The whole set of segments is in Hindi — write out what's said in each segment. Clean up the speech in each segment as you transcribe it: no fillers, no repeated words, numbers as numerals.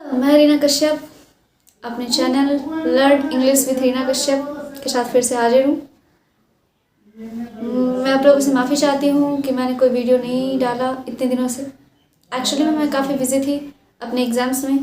मैं रीना कश्यप अपने channel learn English with Reena Kashyap के साथ फिर से हाजिर हूँ। मैं आप लोगों से माफ़ी चाहती हूँ कि मैंने कोई वीडियो नहीं डाला इतने दिनों से। एक्चुअली मैं काफ़ी बिज़ी थी अपने एग्ज़ाम्स में।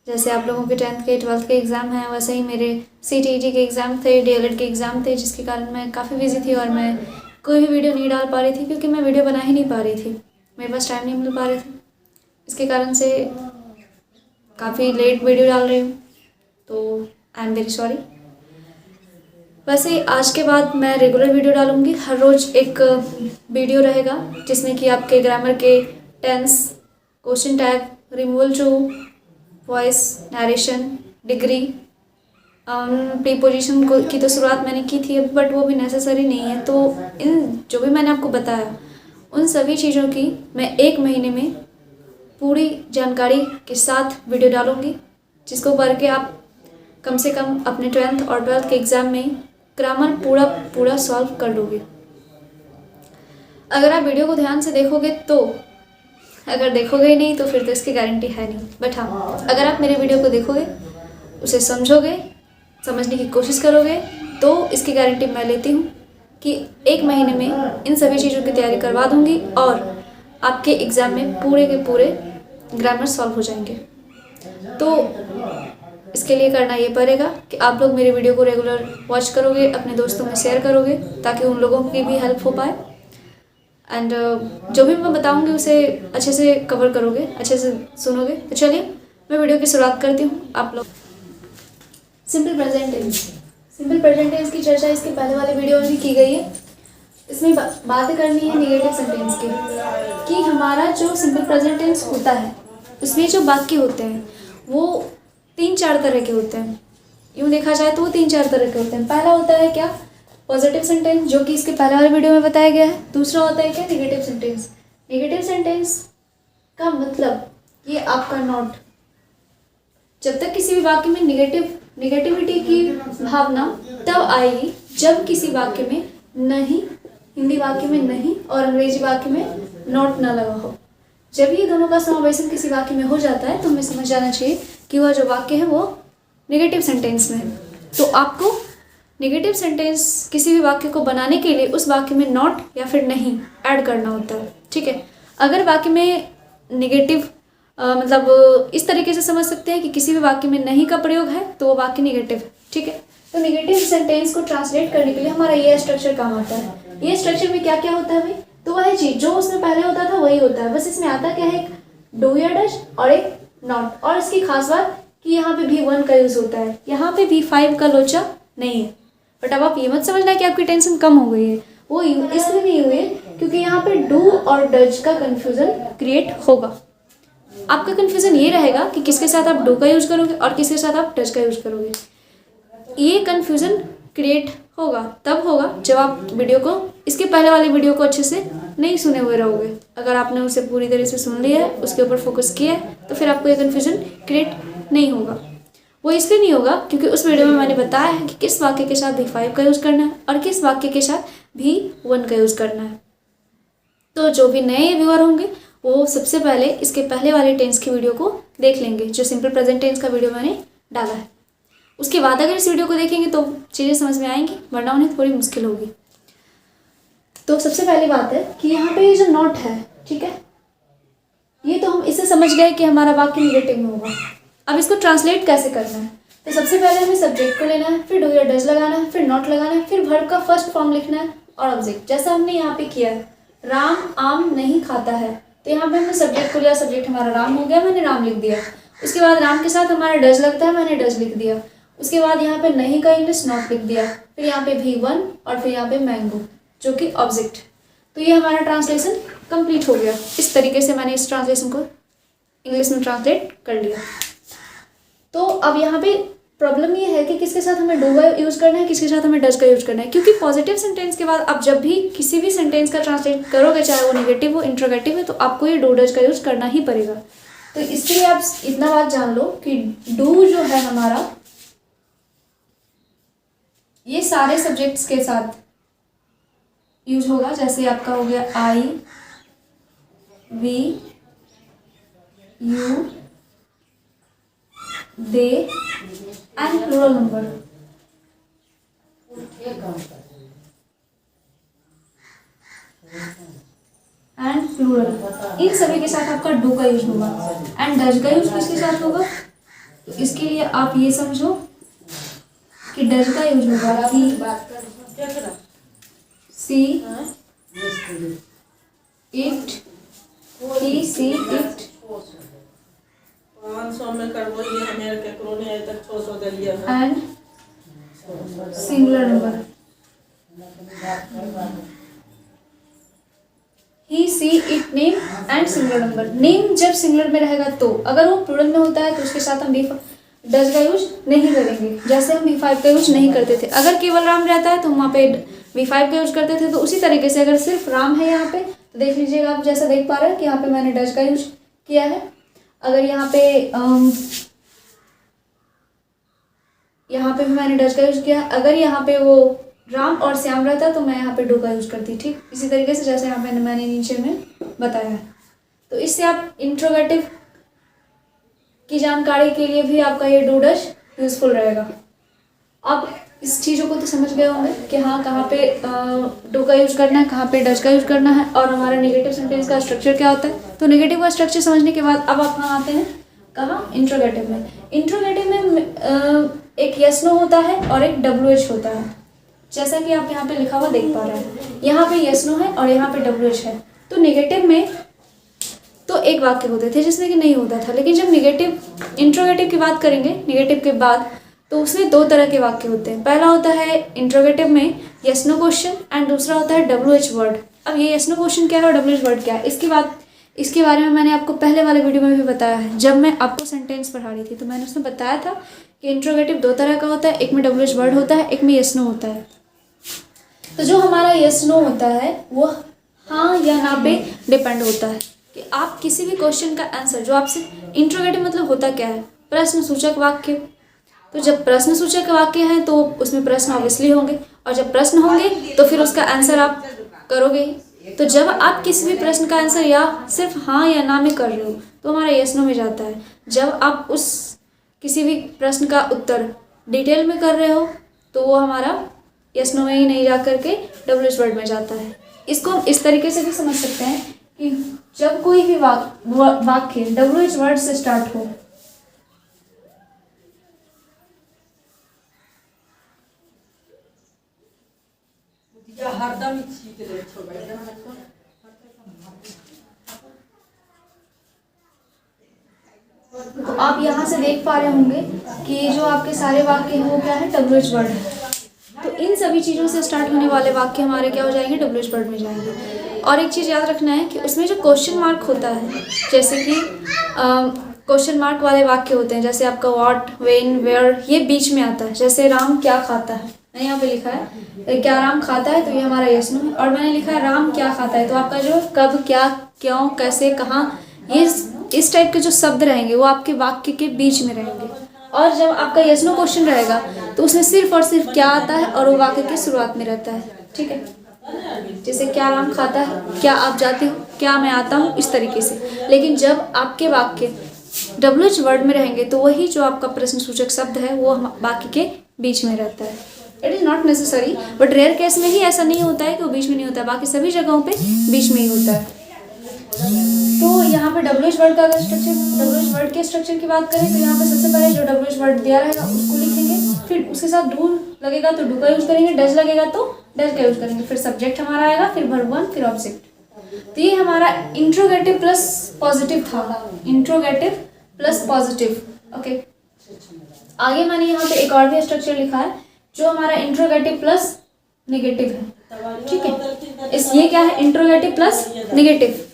जैसे आप लोगों के 10th के 12th के एग्ज़ाम हैं, वैसे ही मेरे CTET के एग्ज़ाम थे, DLED के एग्ज़ाम थे, जिसके कारण मैं काफ़ी बिज़ी थी और मैं कोई भी वीडियो नहीं डाल पा रही थी क्योंकि मैं वीडियो बना ही नहीं पा रही थी। मेरे पास टाइम नहीं मिल पा रहा था। इसके कारण से काफ़ी लेट वीडियो डाल रही हूँ, तो आई एम वेरी सॉरी। वैसे आज के बाद मैं रेगुलर वीडियो डालूँगी। हर रोज़ एक वीडियो रहेगा जिसमें कि आपके ग्रामर के tense, question tag, removal to, voice, narration, degree, preposition की तो शुरुआत मैंने की थी अब, बट वो भी नेसेसरी नहीं है। तो इन जो भी मैंने आपको बताया उन सभी चीज़ों की मैं 1 महीने में पूरी जानकारी के साथ वीडियो डालूँगी, जिसको पढ़ के आप कम से कम अपने 10th और 12th के एग्ज़ाम में ग्रामर पूरा सॉल्व कर लोगे। अगर आप वीडियो को ध्यान से देखोगे तो, अगर देखोगे ही नहीं तो फिर तो इसकी गारंटी है नहीं। बट हाँ, अगर आप मेरे वीडियो को देखोगे, उसे समझोगे, समझने की कोशिश करोगे, तो इसकी गारंटी मैं लेती हूँ कि 1 महीने में इन सभी चीज़ों की तैयारी करवा दूँगी और आपके एग्ज़ाम में पूरे के पूरे ग्रामर सॉल्व हो जाएंगे। तो इसके लिए करना ये पड़ेगा कि आप लोग मेरे वीडियो को रेगुलर वॉच करोगे, अपने दोस्तों में शेयर करोगे ताकि उन लोगों की भी हेल्प हो पाए। एंड जो भी मैं बताऊंगी उसे अच्छे से कवर करोगे, अच्छे से सुनोगे। तो चलिए मैं वीडियो की शुरुआत करती हूँ। आप लोग सिंपल प्रेजेंट टेंस की चर्चा इसके पहले वाले वीडियो में भी की गई है। इसमें बातें करनी है नेगेटिव सेंटेंस की, कि हमारा जो सिंपल प्रेजेंट टेंस होता है उसमें जो वाक्य होते हैं वो 3-4 तरह के होते हैं। यूँ देखा जाए तो वो 3-4 तरह के होते हैं। पहला होता है क्या, पॉजिटिव सेंटेंस, जो कि इसके पहले वाले वीडियो में बताया गया है। दूसरा होता है क्या, नेगेटिव सेंटेंस। नेगेटिव सेंटेंस का मतलब ये आपका नॉट। जब तक किसी भी वाक्य में नेगेटिविटी की भावना तब आएगी जब किसी वाक्य में नहीं, हिंदी वाक्य में नहीं और अंग्रेजी वाक्य में नॉट ना लगा हो। जब ये दोनों का समावेशन किसी वाक्य में हो जाता है तो हमें समझ जाना चाहिए कि वह जो वाक्य है वो नेगेटिव सेंटेंस में है। तो आपको नेगेटिव सेंटेंस किसी भी वाक्य को बनाने के लिए उस वाक्य में नॉट या फिर नहीं ऐड करना होता है। ठीक है, अगर वाक्य में नेगेटिव मतलब इस तरीके से समझ सकते हैं कि किसी भी वाक्य में नहीं का प्रयोग है तो वो वाक्य नेगेटिव है। ठीक है, तो नेगेटिव सेंटेंस को ट्रांसलेट करने के लिए हमारा ये स्ट्रक्चर काम आता है। ये स्ट्रक्चर में क्या क्या होता है भाई, तो वह चीज़ जो उसमें पहले होता था वही होता है, बस इसमें आता क्या है, एक डू या डज और एक नॉट। और इसकी खास बात कि यहाँ पे भी 1 का यूज होता है, यहाँ पे भी 5 का लोचा नहीं है। बट अब आप ये मत समझना कि आपकी टेंशन कम हो गई है, वो इसलिए नहीं हुई है क्योंकि यहाँ पे डू और डज का कंफ्यूजन क्रिएट होगा। आपका कंफ्यूजन ये रहेगा कि किसके साथ आप डू का यूज करोगे और किसके साथ आप डज का यूज करोगे। ये कंफ्यूजन क्रिएट होगा तब होगा जब आप वीडियो को, इसके पहले वाले वीडियो को अच्छे से नहीं सुने हुए रहोगे। अगर आपने उसे पूरी तरह से सुन लिया है, उसके ऊपर फोकस किया है, तो फिर आपको ये कंफ्यूजन क्रिएट नहीं होगा। वो इसलिए नहीं होगा क्योंकि उस वीडियो में मैंने बताया है कि किस वाक्य के साथ भी 5 का यूज़ करना है और किस वाक्य के साथ भी 1 का यूज़ करना है। तो जो भी नए व्यूअर होंगे वो सबसे पहले इसके पहले वाले टेंस की वीडियो को देख लेंगे, जो सिंपल प्रेजेंट टेंस का वीडियो मैंने डाला है। उसके बाद अगर इस वीडियो को देखेंगे तो चीज़ें समझ में आएंगी, वरना उन्हें थोड़ी मुश्किल होगी। तो सबसे पहली बात है कि यहाँ पे ये जो नॉट है, ठीक है, ये तो हम इससे समझ गए कि हमारा वाक्य नेगेटिव में होगा। अब इसको ट्रांसलेट कैसे करना है, तो सबसे पहले हमें सब्जेक्ट को लेना है, फिर डू या डज लगाना है, फिर नॉट लगाना है, फिर वर्ब का फर्स्ट फॉर्म लिखना है और ऑब्जेक्ट, जैसा हमने यहाँ पे किया है। राम आम नहीं खाता है, तो यहाँ पे हमने सब्जेक्ट को लिया, सब्जेक्ट हमारा राम हो गया, मैंने राम लिख दिया। उसके बाद राम के साथ हमारा डज लगता है, मैंने डज लिख दिया। उसके बाद यहाँ पे नहीं का इंग्लिश नॉट लिख दिया, फिर यहाँ पे भी 1 और फिर यहाँ पे मैंगो जो कि ऑब्जेक्ट। तो ये हमारा ट्रांसलेशन कंप्लीट हो गया। इस तरीके से मैंने इस ट्रांसलेशन को इंग्लिश में ट्रांसलेट कर लिया। तो अब यहाँ पे प्रॉब्लम ये है कि किसके साथ हमें डू का यूज़ करना है, किसके साथ हमें डज का यूज़ करना है, क्योंकि पॉजिटिव सेंटेंस के बाद आप जब भी किसी भी सेंटेंस का ट्रांसलेट करोगे, चाहे वो नेगेटिव हो, इंट्रोगेटिव है, तो आपको ये डू डज का यूज़ करना ही पड़ेगा। तो इसके लिए आप इतना बात जान लो कि डू जो है हमारा, ये सारे सब्जेक्ट्स के साथ यूज होगा। जैसे आपका हो गया I, we, you, they and plural number. And plural, इन सभी के साथ आपका डू का यूज होगा। एंड डज का यूज किसके साथ होगा? तो इसके लिए आप ये समझो कि डज का यूज होगा कि see it, he see it. 500 में करबो ये हमें के कोने है तक 600 दलिया है। And singular number, he see it name and singular number. Name जब सिंगुलर में रहेगा तो, अगर वो प्लूरल में होता है तो उसके साथ हम डज का यूज नहीं करेंगे, जैसे हम V5 का यूज नहीं करते थे। अगर केवल राम रहता है तो हम वहाँ पे V5 का यूज करते थे। तो उसी तरीके से अगर सिर्फ राम है यहाँ पे तो देख लीजिएगा आप, जैसा देख पा रहे हैं कि यहाँ पे मैंने डज का यूज किया है। अगर यहाँ पे भी मैंने डज का यूज किया। अगर यहाँ पे वो राम और श्याम रहता तो मैं यहाँ पे डू का यूज करती, ठीक इसी तरीके से जैसे यहाँ पे मैंने नीचे में बताया है। तो इससे आप इंट्रोगेटिव की जानकारी के लिए भी आपका ये डू डज यूजफुल रहेगा। आप इस चीज़ों को तो समझ गए होंगे कि हाँ कहाँ पे डू का यूज करना है, कहाँ पे डज का यूज करना है, और हमारा नेगेटिव सेंटेंस का स्ट्रक्चर क्या होता है। तो नेगेटिव का स्ट्रक्चर समझने के बाद अब आप कहाँ आते हैं, कहाँ, इंट्रोगेटिव में। इंट्रोगेटिव में एक यस नो होता है और एक WH होता है, जैसा कि आप यहाँ पे लिखा हुआ देख पा रहे हैं। यहाँ पे यस नो है और यहाँ पे WH है। तो नेगेटिव में तो एक वाक्य होते थे जिसमें कि नहीं होता था, लेकिन जब इंट्रोगेटिव की बात करेंगे नेगेटिव के बाद, तो उसमें दो तरह के वाक्य होते हैं। पहला होता है इंट्रोगेटिव में यस नो क्वेश्चन एंड दूसरा होता है WH वर्ड। अब ये यस नो क्वेश्चन क्या है और WH वर्ड क्या है, इसके बारे में मैंने आपको पहले वाले वीडियो में भी बताया है। जब मैं आपको सेंटेंस पढ़ा रही थी तो मैंने उसमें बताया था कि इंट्रोगेटिव दो तरह का होता है, एक में WH वर्ड होता है, एक में यस नो होता है। तो जो हमारा यस नो होता है वो हाँ या ना पे डिपेंड होता है कि आप किसी भी क्वेश्चन का आंसर, जो आपसे इंट्रोगेटिव मतलब होता क्या है, प्रश्नसूचक वाक्य। तो जब प्रश्नसूचक वाक्य हैं तो उसमें प्रश्न ऑब्वियसली होंगे, और जब प्रश्न होंगे तो फिर उसका आंसर आप करोगे। तो जब आप किसी भी प्रश्न का आंसर या सिर्फ हाँ या ना में कर रहे हो तो हमारा यस नो में जाता है। जब आप उस किसी भी प्रश्न का उत्तर डिटेल में कर रहे हो तो वो हमारा यस नो में ही नहीं जा करके WH वर्ड में जाता है। इसको हम इस तरीके से भी समझ सकते हैं कि जब कोई भी वाक्य WH वर्ड से स्टार्ट हो, हरदम तो आप यहाँ से देख पा रहे होंगे कि जो आपके सारे वाक्य हैं वो क्या है, WH वर्ड है। तो इन सभी चीज़ों से स्टार्ट होने वाले वाक्य हमारे क्या हो जाएंगे, WH वर्ड में जाएंगे। और एक चीज़ याद रखना है कि उसमें जो क्वेश्चन मार्क होता है, जैसे कि क्वेश्चन मार्क वाले वाक्य होते हैं, जैसे आपका व्हाट, व्हेन, वेयर, ये बीच में आता है। जैसे राम क्या खाता है, मैंने यहाँ पे लिखा है क्या राम खाता है, तो ये हमारा यस नो है। और मैंने लिखा है राम क्या खाता है, तो आपका जो कब, क्या, क्यों, कैसे, कहाँ, ये इस टाइप के जो शब्द रहेंगे वो आपके वाक्य के बीच में रहेंगे। और जब आपका यस नो क्वेश्चन रहेगा तो उसमें सिर्फ और सिर्फ क्या आता है और वो वाक्य की शुरुआत में रहता है, ठीक है। जैसे क्या राम खाता है, क्या आप जाते हो, क्या मैं आता हूँ, इस तरीके से। लेकिन जब आपके वाक्य WH वर्ड में रहेंगे तो वही जो आपका प्रश्न सूचक शब्द है वो वाक्य के बीच में रहता है। It is not necessary, but rare case में ही ऐसा नहीं होता है कि वो बीच में नहीं होता है, बाकी सभी जगहों पे बीच में ही होता है। तो यहाँ पे WH वर्ड का अगर WH वर्ड के स्ट्रक्चर की बात करें तो यहाँ पे सबसे पहले जो WH वर्ड दिया रहेगा उसको लिखेंगे, फिर उसके साथ डू लगेगा तो डू का यूज करेंगे, डज लगेगा तो डज का यूज करेंगे, फिर सब्जेक्ट हमारा आएगा, फिर वर्ब वन, फिर ऑब्जेक्ट। तो ये हमारा इंट्रोगेटिव प्लस पॉजिटिव था, इंट्रोगेटिव प्लस पॉजिटिव, ओके। आगे मैंने यहाँ पे एक और भी स्ट्रक्चर लिखा है जो हमारा इंट्रोगेटिव प्लस नेगेटिव है, ठीक है। ये क्या है, इंट्रोगेटिव प्लस नेगेटिव।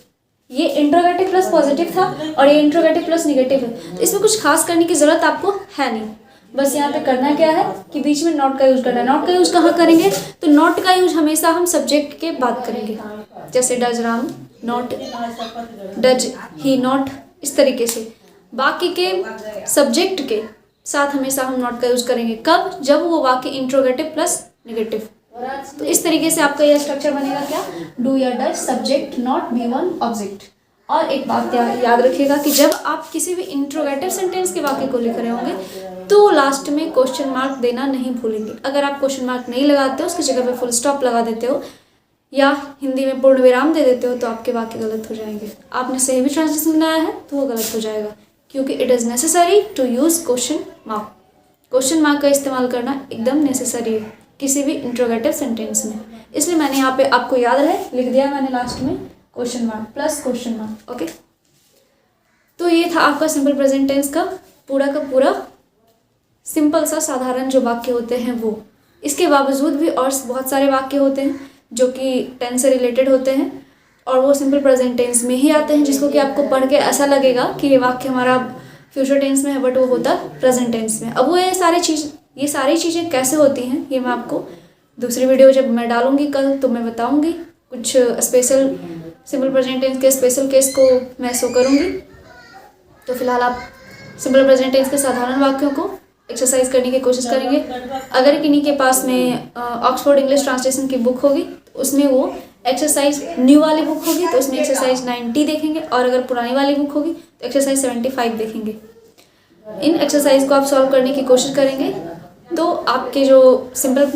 ये इंट्रोगेटिव प्लस पॉजिटिव था और ये इंट्रोगेटिव प्लस नेगेटिव है। तो इसमें कुछ खास करने की जरूरत आपको है नहीं, बस यहाँ पे करना क्या है कि बीच में नॉट का यूज करना है। नॉट का यूज कहाँ करेंगे, तो नॉट का यूज हमेशा हम सब्जेक्ट के बाद करेंगे, जैसे does Ram not, does he not, इस तरीके से। बाकी के सब्जेक्ट के साथ हमेशा हम नॉट का यूज करेंगे, कब, जब वो वाक्य इंट्रोगेटिव प्लस नेगेटिव। तो इस तरीके से आपका यह स्ट्रक्चर बनेगा क्या, डू या does, subject, not, V1, object. और एक बात याद रखिएगा कि जब आप किसी भी इंट्रोगेटिव सेंटेंस के वाक्य को लिख रहे होंगे तो लास्ट में क्वेश्चन मार्क देना नहीं भूलेंगे। अगर आप क्वेश्चन मार्क नहीं लगाते हो, उसकी जगह पे फुल स्टॉप लगा देते हो या हिंदी में पूर्ण विराम दे देते हो तो आपके वाक्य गलत हो जाएंगे। आपने सही भी ट्रांसलेशन बनाया है तो वो गलत हो जाएगा, क्योंकि it is necessary to use question mark. Question mark का इस्तेमाल करना एकदम नेसेसरी है किसी भी इंट्रोगेटिव सेंटेंस में। इसलिए मैंने यहाँ पे आपको याद रहे लिख दिया मैंने लास्ट में question mark plus question mark. Okay, तो ये था आपका सिंपल प्रेजेंट टेंस का पूरा सिंपल सा साधारण जो वाक्य होते हैं वो। इसके बावजूद भी और बहुत सारे वाक्य होते हैं जो कि टेंस से रिलेटेड होते हैं और वो सिंपल प्रेजेंट टेंस में ही आते हैं, जिसको कि आपको पढ़ के ऐसा लगेगा कि ये वाक्य हमारा फ्यूचर टेंस में है बट वो होता प्रेजेंट टेंस में। अब वो ये सारी चीज़ें कैसे होती हैं ये मैं आपको दूसरी वीडियो जब मैं डालूंगी कल तो मैं बताऊंगी। कुछ स्पेशल सिंपल प्रेजेंट टेंस के स्पेशल केस को मैं शो करूंगी। तो फिलहाल आप सिंपल प्रेजेंट टेंस के साधारण वाक्यों को एक्सरसाइज करने की कोशिश करेंगे। अगर किन्हीं के पास में ऑक्सफोर्ड इंग्लिश ट्रांसलेशन की बुक होगी तो उसमें वो एक्सरसाइज न्यू वाली बुक होगी तो उसमें एक्सरसाइज 90 देखेंगे, और अगर पुरानी वाली बुक होगी तो एक्सरसाइज 75 देखेंगे। इन एक्सरसाइज को आप सॉल्व करने की कोशिश करेंगे तो आपके जो सिंपल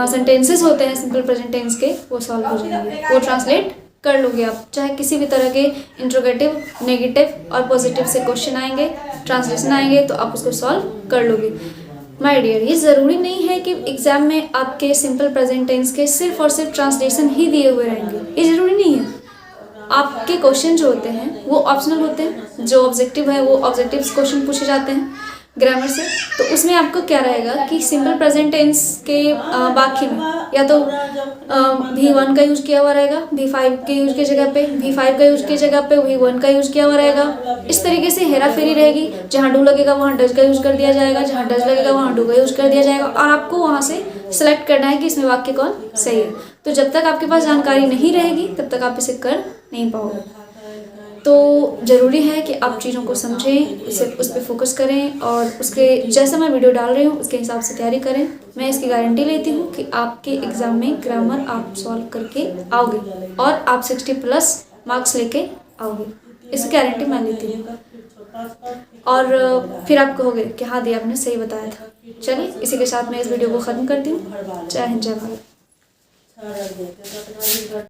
सेंटेंसेस होते हैं सिंपल प्रेजेंट टेंस के वो सॉल्व हो जाएंगे, वो ट्रांसलेट कर लोगे आप। चाहे किसी भी तरह के इंट्रोगेटिव, नेगेटिव और पॉजिटिव से क्वेश्चन आएंगे, ट्रांसलेशन आएंगे तो आप उसको सॉल्व कर लोगे। माय डियर, ये ज़रूरी नहीं है कि एग्जाम में आपके सिंपल प्रेजेंट टेंस के सिर्फ और सिर्फ ट्रांसलेशन ही दिए हुए रहेंगे, ये ज़रूरी नहीं है। आपके क्वेश्चन जो होते हैं वो ऑप्शनल होते हैं, जो ऑब्जेक्टिव है वो ऑब्जेक्टिव क्वेश्चन पूछे जाते हैं ग्रामर से। तो उसमें आपको क्या रहेगा कि सिंपल प्रेजेंट टेंस के वाक्य में या तो V1 का यूज़ किया हुआ रहेगा, V5 के यूज की जगह पे, V5 का यूज की जगह पे V1 का यूज़ किया हुआ रहेगा। इस तरीके से हेरा फेरी रहेगी, जहाँ डू लगेगा वहाँ डज का यूज़ कर दिया जाएगा, जहाँ डज लगेगा वहाँ डू का यूज़ कर दिया जाएगा, और आपको वहाँ से सेलेक्ट करना है कि इसमें वाक्य कौन सही है। तो जब तक आपके पास जानकारी नहीं रहेगी तब तक आप इसे कर नहीं पाओगे। तो ज़रूरी है कि आप चीज़ों को समझें, उस पर फोकस करें और उसके जैसा मैं वीडियो डाल रही हूँ उसके हिसाब से तैयारी करें। मैं इसकी गारंटी लेती हूँ कि आपके एग्ज़ाम में ग्रामर आप सॉल्व करके आओगे और आप 60+ मार्क्स लेके आओगे, इसकी गारंटी मैं लेती हूँ। और फिर आप कहोगे कि हाँ दी आपने सही बताया था। चलिए इसी के साथ मैं इस वीडियो को ख़त्म करती हूँ। जय हिंद, जय भारत।